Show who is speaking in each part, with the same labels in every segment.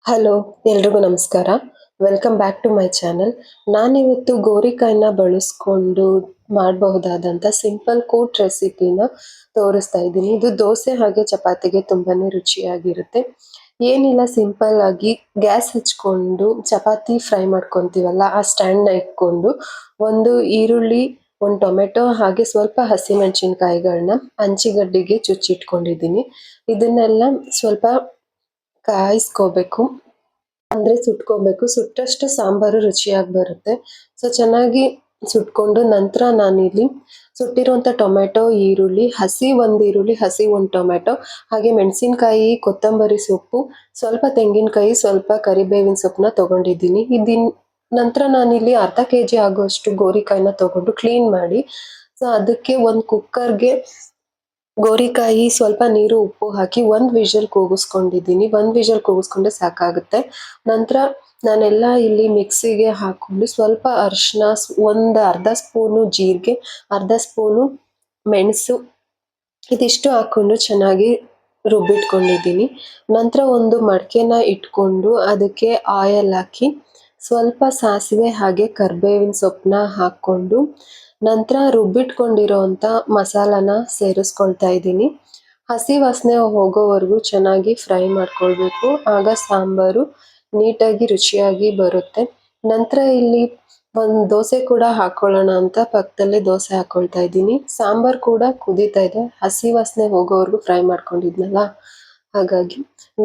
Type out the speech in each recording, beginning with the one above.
Speaker 1: Hello, ಎಲ್ರಿಗೂ ನಮಸ್ಕಾರ. Welcome back to my channel. ನಾನಿವತ್ತು ಗೋರಿಕಾಯಿನ ಬಳಸ್ಕೊಂಡು ಮಾಡಬಹುದಾದಂಥ ಸಿಂಪಲ್ ಕೂಟ್ ರೆಸಿಪಿನ ತೋರಿಸ್ತಾ ಇದ್ದೀನಿ. ಇದು ದೋಸೆ ಹಾಗೆ ಚಪಾತಿಗೆ ತುಂಬಾನೇ ರುಚಿಯಾಗಿರುತ್ತೆ. ಏನಿಲ್ಲ, ಸಿಂಪಲ್ ಆಗಿ ಗ್ಯಾಸ್ ಹಚ್ಕೊಂಡು ಚಪಾತಿ ಫ್ರೈ ಮಾಡ್ಕೊತೀವಲ್ಲ, ಆ ಸ್ಟ್ಯಾಂಡ್ನ ಇಟ್ಕೊಂಡು ಒಂದು ಈರುಳ್ಳಿ, ಒಂದು ಟೊಮೆಟೊ ಹಾಗೆ ಸ್ವಲ್ಪ ಹಸಿಮೆಣಸಿನ್ಕಾಯಿಗಳನ್ನ ಹಂಚಿಗಡ್ಡಿಗೆ ಚುಚ್ಚಿಟ್ಕೊಂಡಿದ್ದೀನಿ. ಇದನ್ನೆಲ್ಲ ಸ್ವಲ್ಪ ಕಾಯಿಸ್ಕೋಬೇಕು, ಅಂದ್ರೆ ಸುಟ್ಕೋಬೇಕು. ಸುಟ್ಟಷ್ಟು ಸಾಂಬಾರು ರುಚಿಯಾಗಿ ಬರುತ್ತೆ. ಸೊ ಚೆನ್ನಾಗಿ ಸುಟ್ಕೊಂಡು ನಂತರ ನಾನಿಲ್ಲಿ ಸುಟ್ಟಿರುವಂಥ ಟೊಮೆಟೊ, ಈರುಳ್ಳಿ, ಹಸಿ ಒಂದು ಈರುಳ್ಳಿ, ಹಸಿ ಒಂದು ಟೊಮೆಟೊ, ಹಾಗೆ ಮೆಣಸಿನಕಾಯಿ, ಕೊತ್ತಂಬರಿ ಸೊಪ್ಪು, ಸ್ವಲ್ಪ ತೆಂಗಿನಕಾಯಿ, ಸ್ವಲ್ಪ ಕರಿಬೇವಿನ ಸೊಪ್ಪನ್ನ ತಗೊಂಡಿದ್ದೀನಿ. ನಂತರ ನಾನಿಲ್ಲಿ ಅರ್ಧ ಕೆಜಿ ಆಗುವಷ್ಟು ಗೋರಿಕಾಯಿನ ತಗೊಂಡು ಕ್ಲೀನ್ ಮಾಡಿ, ಸೊ ಅದಕ್ಕೆ ಒಂದು ಕುಕ್ಕರ್ಗೆ ಗೋರಿಕಾಯಿ, ಸ್ವಲ್ಪ ನೀರು, ಉಪ್ಪು ಹಾಕಿ ಒಂದು ವಿಷಲ್ ಕೂಗಿಸ್ಕೊಂಡಿದ್ದೀನಿ. ಒಂದು ವಿಷಲ್ ಕೂಗಿಸ್ಕೊಂಡ್ರೆ ಸಾಕಾಗುತ್ತೆ. ನಂತರ ನಾನೆಲ್ಲ ಇಲ್ಲಿ ಮಿಕ್ಸಿಗೆ ಹಾಕೊಂಡು ಸ್ವಲ್ಪ ಅರಿಶಿನ, ಒಂದು ಅರ್ಧ ಸ್ಪೂನು ಜೀರಿಗೆ, ಅರ್ಧ ಸ್ಪೂನು ಮೆಣಸು, ಇದಿಷ್ಟು ಹಾಕ್ಕೊಂಡು ಚೆನ್ನಾಗಿ ರುಬ್ಬಿಟ್ಕೊಂಡಿದ್ದೀನಿ. ನಂತರ ಒಂದು ಮಡಕೆನ ಇಟ್ಕೊಂಡು ಅದಕ್ಕೆ ಆಯಿಲ್ ಹಾಕಿ ಸ್ವಲ್ಪ ಸಾಸಿವೆ ಹಾಗೆ ಕರಿಬೇವಿನ ಸೊಪ್ಪನ್ನ ಹಾಕ್ಕೊಂಡು ನಂತರ ರುಬ್ಬಿಟ್ಕೊಂಡಿರೋ ಅಂಥ ಮಸಾಲಾನ ಸೇರಿಸ್ಕೊಳ್ತಾ ಇದ್ದೀನಿ. ಹಸಿ ವಾಸನೆ ಹೋಗೋವರೆಗೂ ಚೆನ್ನಾಗಿ ಫ್ರೈ ಮಾಡ್ಕೊಳ್ಬೇಕು, ಆಗ ಸಾಂಬಾರು ನೀಟಾಗಿ ರುಚಿಯಾಗಿ ಬರುತ್ತೆ. ನಂತರ ಇಲ್ಲಿ ಒಂದು ದೋಸೆ ಕೂಡ ಹಾಕೊಳ್ಳೋಣ ಅಂತ ಪಕ್ಕದಲ್ಲೇ ದೋಸೆ ಹಾಕೊಳ್ತಾ ಇದ್ದೀನಿ. ಸಾಂಬಾರು ಕೂಡ ಕುದೀತಾ ಇದೆ, ಹಸಿ ವಾಸನೆ ಹೋಗೋವರೆಗೂ ಫ್ರೈ ಮಾಡ್ಕೊಂಡಿದ್ನಲ್ಲ, ಹಾಗಾಗಿ.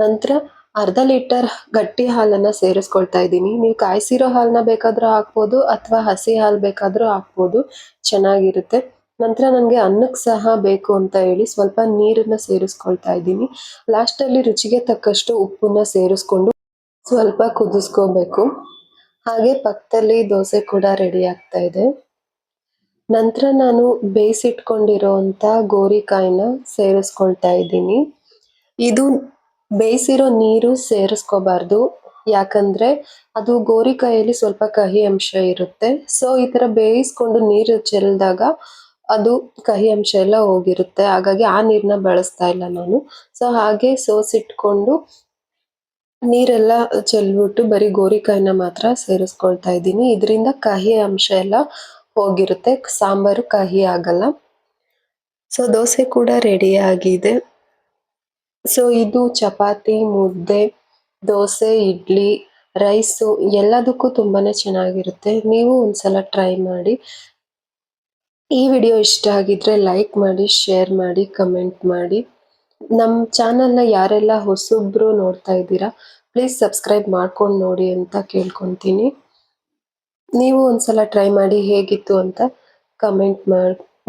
Speaker 1: ನಂತರ ಅರ್ಧ ಲೀಟರ್ ಗಟ್ಟಿ ಹಾಲನ್ನು ಸೇರಿಸ್ಕೊಳ್ತಾ ಇದ್ದೀನಿ. ನೀವು ಕಾಯಿಸಿರೋ ಹಾಲನ್ನ ಬೇಕಾದರೂ ಹಾಕ್ಬೋದು ಅಥವಾ ಹಸಿ ಹಾಲು ಬೇಕಾದರೂ ಹಾಕ್ಬೋದು, ಚೆನ್ನಾಗಿರುತ್ತೆ. ನಂತರ ನನಗೆ ಅನ್ನಕ್ಕೆ ಸಹ ಬೇಕು ಅಂತ ಹೇಳಿ ಸ್ವಲ್ಪ ನೀರನ್ನು ಸೇರಿಸ್ಕೊಳ್ತಾ ಇದ್ದೀನಿ. ಲಾಸ್ಟಲ್ಲಿ ರುಚಿಗೆ ತಕ್ಕಷ್ಟು ಉಪ್ಪನ್ನ ಸೇರಿಸ್ಕೊಂಡು ಸ್ವಲ್ಪ ಕುದಿಸ್ಕೋಬೇಕು. ಹಾಗೆ ಪಕ್ಕದಲ್ಲಿ ದೋಸೆ ಕೂಡ ರೆಡಿ ಆಗ್ತಾ ಇದೆ. ನಂತರ ನಾನು ಬೇಯಿಸಿಟ್ಕೊಂಡಿರೋ ಅಂಥ ಗೋರಿಕಾಯಿನ ಸೇರಿಸ್ಕೊಳ್ತಾ ಇದ್ದೀನಿ. ಇದು ಬೇಯಿಸಿರೋ ನೀರು ಸೇರಿಸ್ಕೋಬಾರ್ದು, ಯಾಕಂದ್ರೆ ಅದು ಗೋರಿಕಾಯಲ್ಲಿ ಸ್ವಲ್ಪ ಕಹಿ ಅಂಶ ಇರುತ್ತೆ. ಸೊ ಈ ಥರ ಬೇಯಿಸ್ಕೊಂಡು ನೀರು ಚೆಲ್ಲಿದಾಗ ಅದು ಕಹಿ ಅಂಶ ಎಲ್ಲ ಹೋಗಿರುತ್ತೆ, ಹಾಗಾಗಿ ಆ ನೀರನ್ನ ಬಳಸ್ತಾ ಇಲ್ಲ ನಾನು. ಸೊ ಹಾಗೆ ಸೋಸಿಟ್ಕೊಂಡು ನೀರೆಲ್ಲ ಚೆಲ್ಬಿಟ್ಟು ಬರೀ ಗೋರಿಕಾಯಿನ ಮಾತ್ರ ಸೇರಿಸ್ಕೊಳ್ತಾ ಇದ್ದೀನಿ. ಇದರಿಂದ ಕಹಿ ಅಂಶ ಎಲ್ಲ ಹೋಗಿರುತ್ತೆ, ಸಾಂಬಾರು ಕಹಿ ಆಗಲ್ಲ. ಸೊ ದೋಸೆ ಕೂಡ ರೆಡಿ ಆಗಿದೆ. ಸೊ ಇದು ಚಪಾತಿ, ಮುದ್ದೆ, ದೋಸೆ, ಇಡ್ಲಿ, ರೈಸು ಎಲ್ಲದಕ್ಕೂ ತುಂಬಾನೇ ಚೆನ್ನಾಗಿರುತ್ತೆ. ನೀವು ಒಂದ್ಸಲ ಟ್ರೈ ಮಾಡಿ. ಈ ವಿಡಿಯೋ ಇಷ್ಟ ಆಗಿದ್ರೆ ಲೈಕ್ ಮಾಡಿ, ಶೇರ್ ಮಾಡಿ, ಕಮೆಂಟ್ ಮಾಡಿ. ನಮ್ಮ ಚಾನಲ್ನ ಯಾರೆಲ್ಲ ಹೊಸಬ್ರು ನೋಡ್ತಾ ಇದ್ದೀರಾ, ಪ್ಲೀಸ್ ಸಬ್ಸ್ಕ್ರೈಬ್ ಮಾಡ್ಕೊಂಡು ನೋಡಿ ಅಂತ ಕೇಳ್ಕೊತೀನಿ. ನೀವು ಒಂದ್ಸಲ ಟ್ರೈ ಮಾಡಿ, ಹೇಗಿತ್ತು ಅಂತ ಕಮೆಂಟ್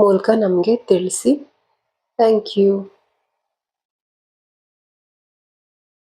Speaker 1: ಮೂಲಕ ನಮಗೆ ತಿಳಿಸಿ. Thank you.